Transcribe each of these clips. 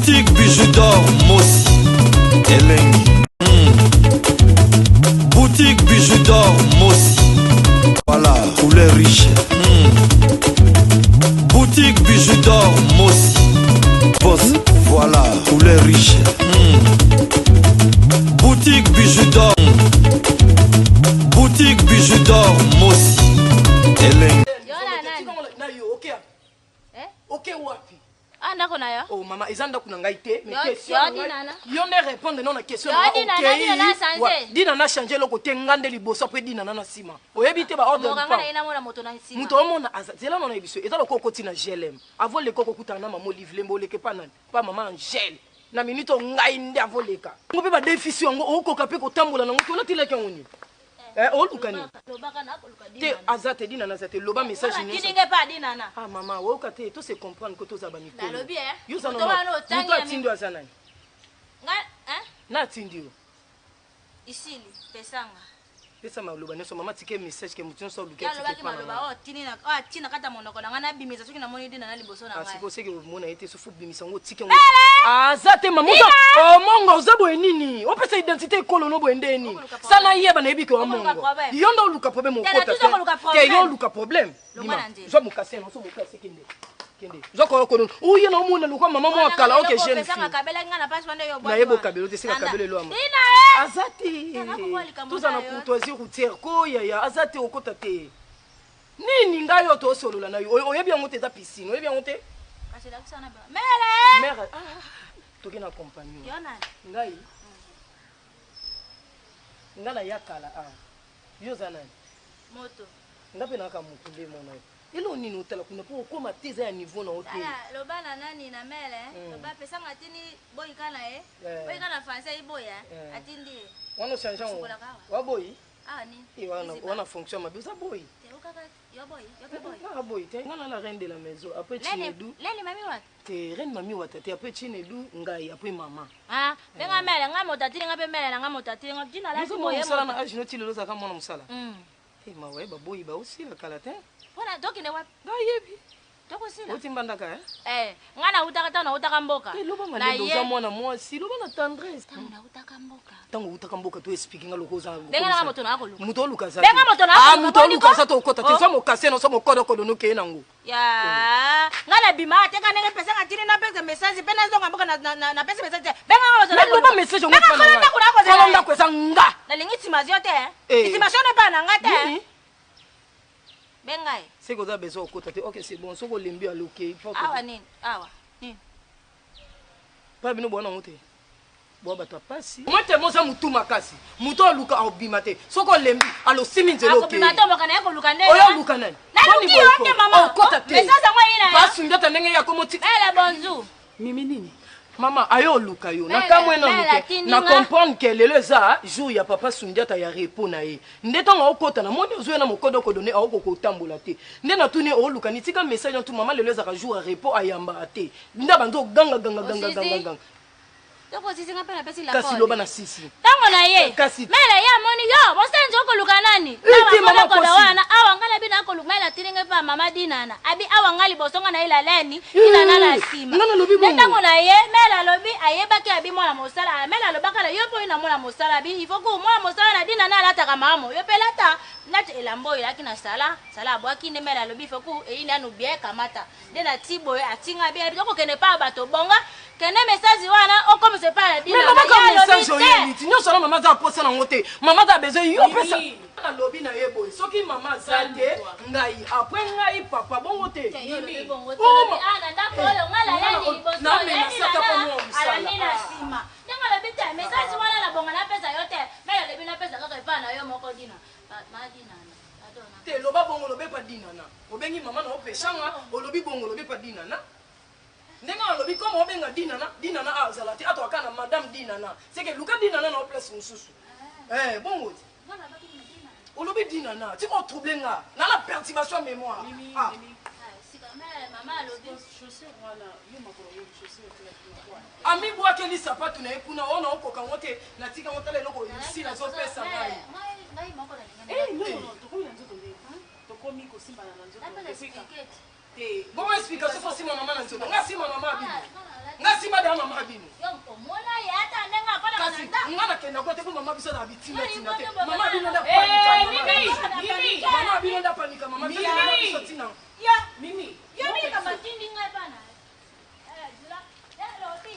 Boutique bijoux d'or Mossi Elengi. Boutique bijoux d'or Mossi. Voilà, couleur riche. Boutique bijoux d'or Mossi. Boss, voilà, couleur riche. Boutique bijoux d'or. Boutique bijoux d'or Mossi Elengi. Ok wapi? Ah ndako na yo. Oh mama, ezanda kuna ngai te, mais question yo nana. Yo ne répondre non na question na ok. Dina na changer loko te ngande liboso après dina na sima. Oyebi te ba ordre pas. Mo ina mona moto na sima. Muto mona azela non na biso. Ezala ko koti na GLM. Avant le koko kutana na mama livre lembo leke pa nani. Pa mama Angel. Na minute ngai nde avoleka. Ngope ba déficit yango okoka pe ko tambola na ngoto natileka ngoni. Olukani. Te azate dina na zate loba message ni. Kininge pa dina na. Ah maman, woka te to se comprendre que to za ba mikolo. Na lobi Yo za no. Muto atindo azana. Na atindio. Isili pesanga. Pesa maloba neso mama tike message ke mutu so luka tike. Ya loba ki maloba tini na tina kata monoko na ngana bimisa soki na moni dina na liboso na ngai. Asiko seki mona ete so fu bimisa ngo tike ngo. Azate mama muto. Oh mongo zabo enini. O pesa identité kolo no bo endeni. Sana yeba na ebike wa mongo. Yondo luka problème okota. Te yo luka problème. Zo mukase no so mukase kende. Kende. Zo ko ko no. Uye na muna luka mama mo akala oke jeune. Pesa kabela ngana passe wande yo bo. Na yebo kabelo te sika kabelo lo ama. Azati. Tuza na courtoisie routière ko ya azati okota te. Nini ngayo to solola na yo. Oyebi yango te za piscine. Oyebi yango te. Kasi la kusana ba. Mère. Mère. Toki na compagnon. Yo nani? Ngai. Ngala yakala Yo za nani? Moto. Ngape na ka moto le mona. Elo nini utala kuna po koma teza ya niveau na hotel. Loba na nani na mele, loba pesa ngatini boy kana boy kana français iboya, atindi. Wana changer wa boy? Ni. Wana fonction ma bisa boy. Yo boy. Boy, te ngana la reine de la maison après Chinedu. Leni mami wat. Te reine mami wat te après Chinedu ngai après maman. Benga mele nga motatini nga pe mele nga motatini nga dina la boy. Musala na ajino ti lelo saka mona musala. Mawe ba boy ba aussi la kalatin. Wana doki ne wat. Yebi. Toko sila. Otimbandaka ngana utaka na utaka mboka. Na ye mwana mwasi loba na tendresse. Tanga utaka mboka. Tango utaka mboka to explique nga lokoza. Benga na moto na akoluka. Muto luka za. Benga moto na akoluka. Muto luka za to kota te so mo kase no so mo kodo kodo no ke nango. Ya. Ngana bima te kana nge pesa ngatini na pesa message pena zo mboka na pesa message. Benga moto na. Loba message ngo pana. Benga na kwesa nga. Na lingiti mazio te. Estimation ne pa na ngate. Bengai. C'est que vous avez besoin de côté. Ok, c'est bon. Si vous voulez bien alloquer, il faut que. Awa nini? Nini? Pas bien bon monter. Bon bah toi pas si. Moi t'es mon ça mutu makasi. Mutu aluka obimate. Si vous lembi, allo siminze loke. Obimate mbokana yako lukande. Oyo lukana. Na luki yote mama. Oh kota te. Mais ça c'est moi ina. Pas sungata ndenge ya komoti. Elle bonjour. Mimi nini? Mama ayo luka yo. Na kamwe na luke. Na comprendre que lelo za jour ya papa Sundiata ya repos na ye. Ndeta nga okota na moni ozo na mokodo ko donner ako ko tambola te. Nde na tuni o luka ni tika message en tout maman lelo za ka jour ya repos ayamba te. Nda banzo ganga. Toko sisi ngapa na pesi la kasi loba na sisi. Tango na ye. Mele ya moni yo, bosenje ko luka nani? Na ko da wana awa ngala bina ko luka mela tiringa pa mama dinana. Abi awa ngali bosonga na ila leni, ina nala sima. Tango na ye, mela lobi ayeba ki abi mwana mosala, mela lobaka la yo po ina mwana mosala bi, ifo ko mwana mosala na dinana la taka mamo. Yo pelata nati elambo ila kina sala abwaki ne mela lobi ifo ko e ina no bie kamata. De na tibo atinga bi ko kene pa bato bonga. Kene message wana o comme c'est pas la dina. Mais maman ka message oyeli. Tinyo sala maman za poser na ngote. Maman za besoin yo pesa. Na lobi na yebo. Soki maman za te ngai après ngai papa bongo te. Oh ana ndako ole ngala yani liboso. Na me nasaka pa mo musala. Ala nina sima. Tengo lobi te message wana na bonga na pesa yote. Mela lobi na pesa kaka ipa na yo moko dina. Ma dina. Adona. Te loba bongo lobe pa dina na. Obengi maman na opeshanga, olobi bongo lobe pa dina na. Ndenga lobi comme obenga dinana azalati atwaka na madame dinana c'est que luka dinana na place mususu bongo olobi dinana ti ko troubler nga na la perturbation mémoire sika mama lobi chaussure wala yo makolo yo chaussure ami bwa ke li sapatu na ekuna ona okoka ngote na tika ngotale loko ici na zo pesa ngai moko na non to ko yanzo to komi ko simba na nzo Bon explication for sima mama na nzoto. Nga sima mama bibi. Nga sima bada mama bino. Mona yata nenga pala kasi ngana kenda ko te ko mama biso na bitima tina te. Mama bino nda Mimi. Mama bino nda panika mama biso tina. Ya, Mimi. Ya mimi kama tindi ngai bana. Jula. Roti.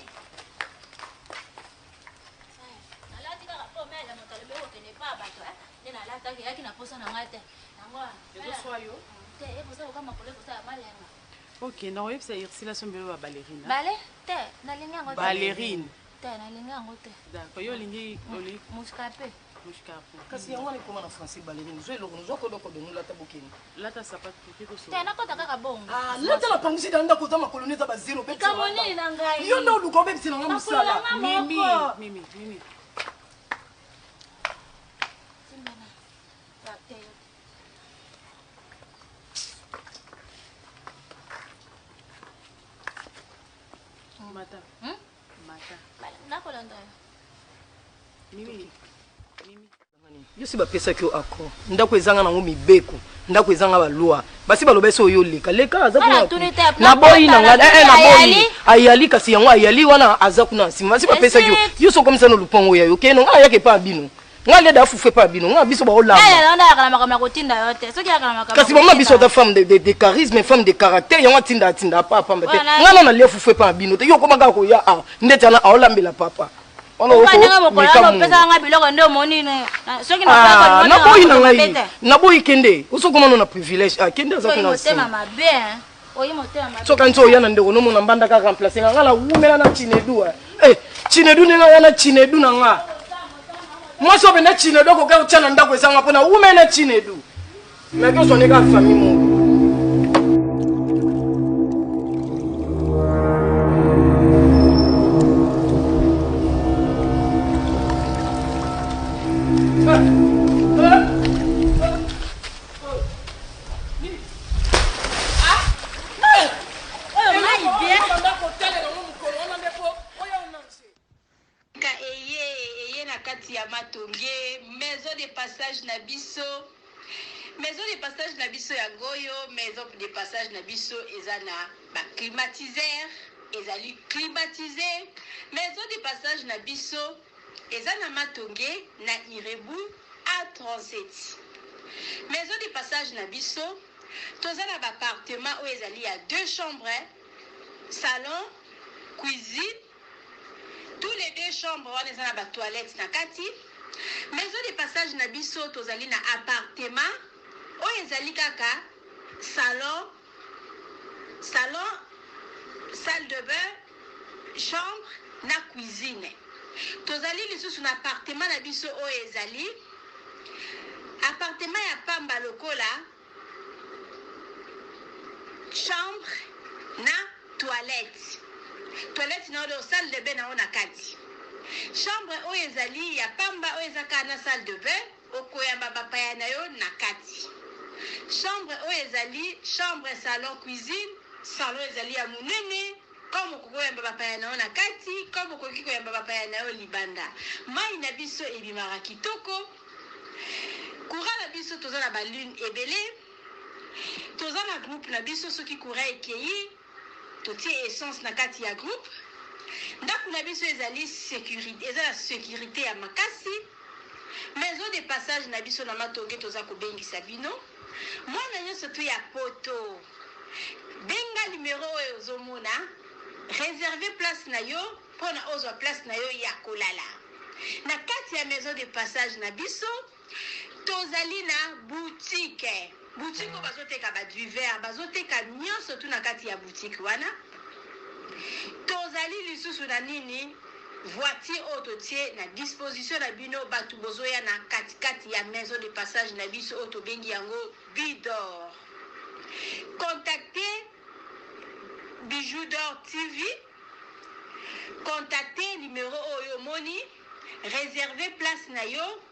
Alati kaka po mela motalebe ko tene pa bato nena alata ke yaki na posa na ngate. Nangwa. Ezo soyo. Te posa ko kama kole posa malenga. Ok, na oyebisa Ursula sombelo ba ballerine. Bale? Te, nalingi yango te. Ballerine. Te, nalingi yango te. D'accord, yo lingi oli Muskape. mushkapu. kasi yango ni koma na français ballerine zo eloko zo ko doko dongo lata bokeni. Lata sapato kiko so. Te, nakota kaka bongo. Ah, lata la pangusi danda ko zama koloni za ba zero pe. Kamoni na ngai. Yo ndo luko be tsina nga musala. Mimi. Simbana. Ya, te. Mata. Hmm? Mata. Nakolanda. Mimi. Yo si bapesaki yo accord ndako ezanga nango mibeko ndako ezanga balwa basi baloba esi oyo leka aza kuna naboyi na nga naboyi ayali kasi yango ayali wana aza kuna nsima basi bapesaki yo so komisa na lupango ya yo keno nga ayaki epa bino nga leda afufu epa bino nga biso baolamba kasi mama biso ata femme de charisme femme de caractère yango atinda papa te nga nana lia fufu epa bino te yo komaka koya ndeti ana aolambela papa naboyi kende osokomana na privilège kende aza kuna soka nti oya na ndeko nomona mbandaka remplace nga nga na wumela na chinedu chinedu ndenge aya na chinedu na nga mwasi obe na chinedu akoka otya na ndako ezanga mpo na wume na chinedu maki oswaneka famille moko maison de passage na biso ya ngoyo maison de passage na biso ezana ba climatiseur ezali climatisé maison de passage na biso ezana matonge na Irebu A37 maison de passage na biso tozana ba appartement où ezali ya 2 chambres salon cuisine tous les 2 chambres wana ezana ba toilettes na kati maison de passage na biso tozali na appartement oyo ezali kaka salon salle de bain chambre na cuisine tozali lisusu na appartement na biso oyo ezali appartement ya pamba lokola chambre na toilette na oyo salle de bain na ona kati chambre oyo ezali ya pamba oyo ezaka na salle de bain okoyamba bapaya na yo na kati chambre oyo ezali chambre salon cuisine salon ezali ya monene comme okoyamba bapaya na yo na kati comme okoki koyamba bapaya na yo libanda mai na biso ebimaka kitoko courant na biso toza na balune ebele toza na groupe na biso soki courant ekei totie essence na kati ya groupe ndako na biso ezali sécurité eza na sécurité ya makasi maison de passage na biso na matonge toza kobengisa bino mwana nyonso to ya poto benga numéro oyo ozomona réserve place na yo mpona ozwa place na yo ya kolala na kati ya maison de passage na biso tozali na boutique oyo bazoteka baduver bazoteka nyonso tu na kati ya boutique wana tozali lisusu na nini voiture oyo totie na disposition na bino bato bozoya na katikati ya maison de passage na biso oyo tobengi yango Bidor contactez Bijou d'Or TV contactez numéro oyo moni réservez place na yo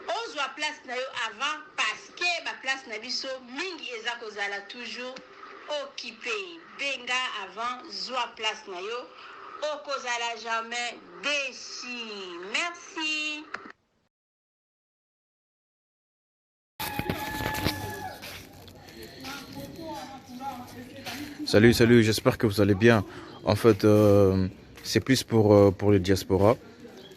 ozwa place na yo avant parce que ba place na biso mingi eza kozala toujours occupé benga avant zwa place na yo okozala jamais déçu merci Salut, salut, j'espère que vous allez bien. En fait, c'est plus pour les diasporas.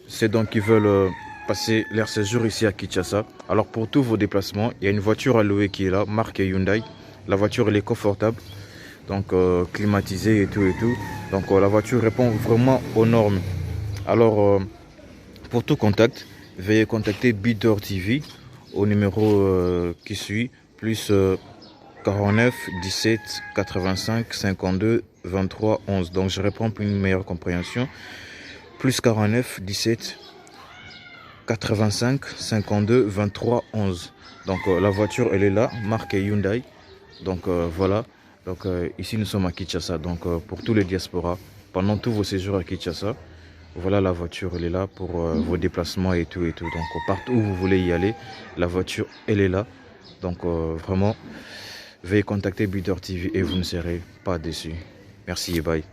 C'est donc qui veulent passer leur séjour ici à Kinshasa. Alors pour tous vos déplacements, il y a une voiture à louer qui est là, marque Hyundai. La voiture elle est confortable, donc climatisée et tout et tout. Donc la voiture répond vraiment aux normes. Alors pour tout contact, veuillez contacter Bidor TV au numéro qui suit, plus 49 17 85 52 23 11. Donc je réponds pour une meilleure compréhension. Plus 49 17 85 52 23 11. Donc la voiture elle est là, marque Hyundai. Donc voilà. Donc ici nous sommes à Kinshasa. Donc pour tous les diasporas, pendant tous vos séjours à Kinshasa, voilà la voiture elle est là pour vos déplacements et tout et tout. Donc partout où vous voulez y aller, la voiture elle est là. Donc vraiment, veuillez contacter Bidor TV et vous ne serez pas déçus. Merci et bye.